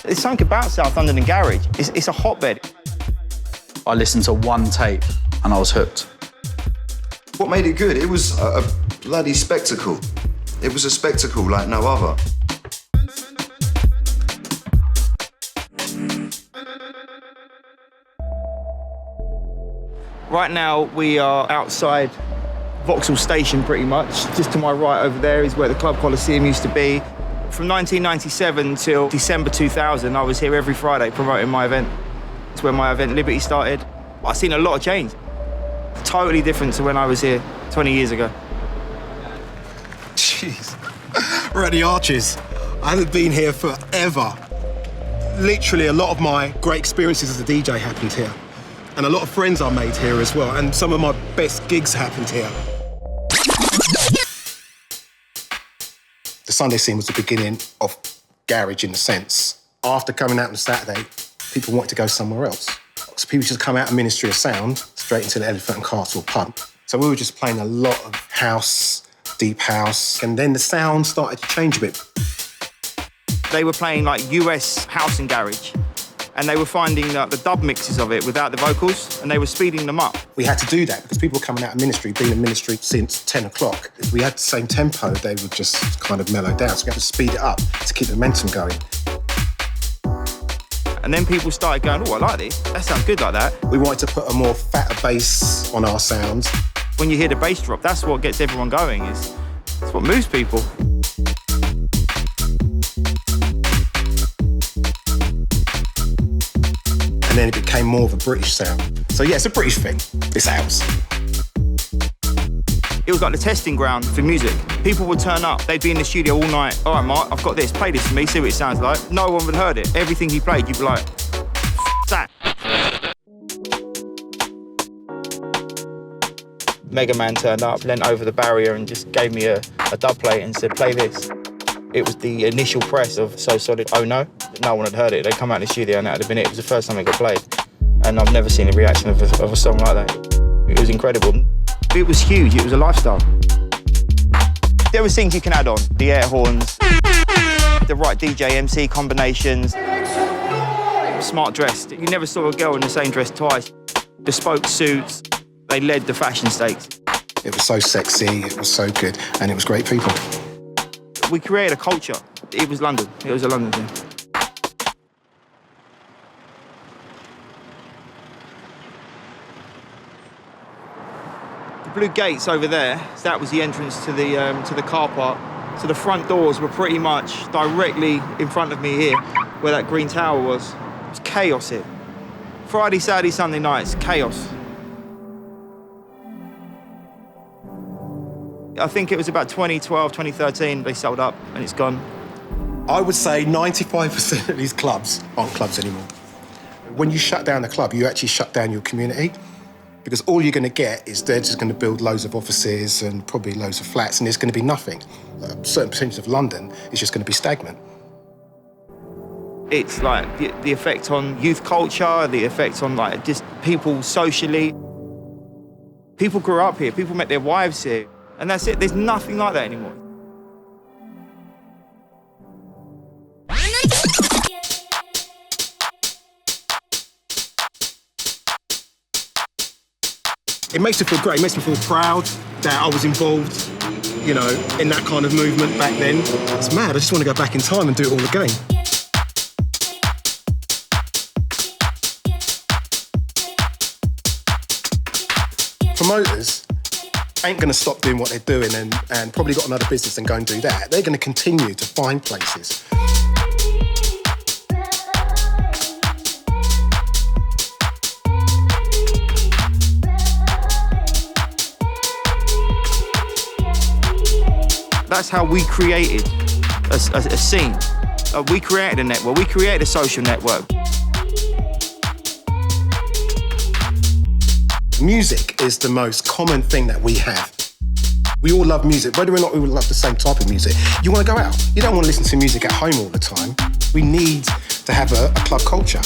There's something about South London and garage. It's a hotbed. I listened to one tape and I was hooked. What made it good? It was a bloody spectacle. It was a spectacle like no other. Right now, we are outside Vauxhall station pretty much. Just to my right over there is where the Club COLOSSEUM used to be. From 1997 till December 2000, I was here every Friday promoting my event. It's when my event Liberty started. I've seen a lot of change. Totally different to when I was here 20 years ago. Jeez, we're at the Arches. I haven't been here forever. Literally, a lot of my great experiences as a DJ happened here. And a lot of friends I made here as well. And some of my best gigs happened here. The Sunday scene was the beginning of garage in a sense. After coming out on Saturday, people wanted to go somewhere else. So people just come out of Ministry of Sound straight into the Elephant and Castle pub. So we were just playing a lot of house, deep house, and then the sound started to change a bit. They were playing like US house and garage, and they were finding the dub mixes of it without the vocals, and they were speeding them up. We had to do that because people were coming out of Ministry, been in Ministry since 10 o'clock. If we had the same tempo, they would just kind of mellow down. So we had to speed it up to keep the momentum going. And then people started going, oh, I like this. That sounds good like that. We wanted to put a more fatter bass on our sounds. When you hear the bass drop, that's what gets everyone going. It's what moves people. And then it became more of a British sound. So yeah, it's a British thing, this house. It was like the testing ground for music. People would turn up, they'd be in the studio all night. All right, Mark, I've got this, play this for me, see what it sounds like. No one would have heard it. Everything he played, you'd be like, that. Mega Man turned up, leant over the barrier and just gave me a dub plate and said, play this. It was the initial press of So Solid, Oh No. No one had heard it. They'd come out in the studio and that would have been it. It was the first time it got played. And I've never seen a reaction of a song like that. It was incredible. It was huge. It was a lifestyle. There were things you can add on. The air horns, the right DJ MC combinations, smart dressed. You never saw a girl in the same dress twice. Bespoke suits. They led the fashion stakes. It was so sexy, it was so good, and it was great people. We created a culture. It was London. It was a London thing. The blue gates over there, that was the entrance to the car park. So the front doors were pretty much directly in front of me here, where that green tower was. It was chaos here. Friday, Saturday, Sunday nights, chaos. I think it was about 2012, 2013, they sold up and it's gone. I would say 95% of these clubs aren't clubs anymore. When you shut down the club, you actually shut down your community because all you're going to get is they're just going to build loads of offices and probably loads of flats and there's going to be nothing. A certain percentage of London is just going to be stagnant. It's like the effect on youth culture, the effect on like just people socially. People grew up here, people met their wives here. And that's it, there's nothing like that anymore. It makes me feel great, it makes me feel proud that I was involved, you know, in that kind of movement back then. It's mad, I just want to go back in time and do it all again. Promoters ain't going to stop doing what they're doing and probably got another business and go and do that. They're going to continue to find places. That's how we created a scene. We created a network, we created a social network. Music is the most common thing that we have. We all love music, whether or not we love the same type of music. You want to go out. You don't want to listen to music at home all the time. We need to have a club culture.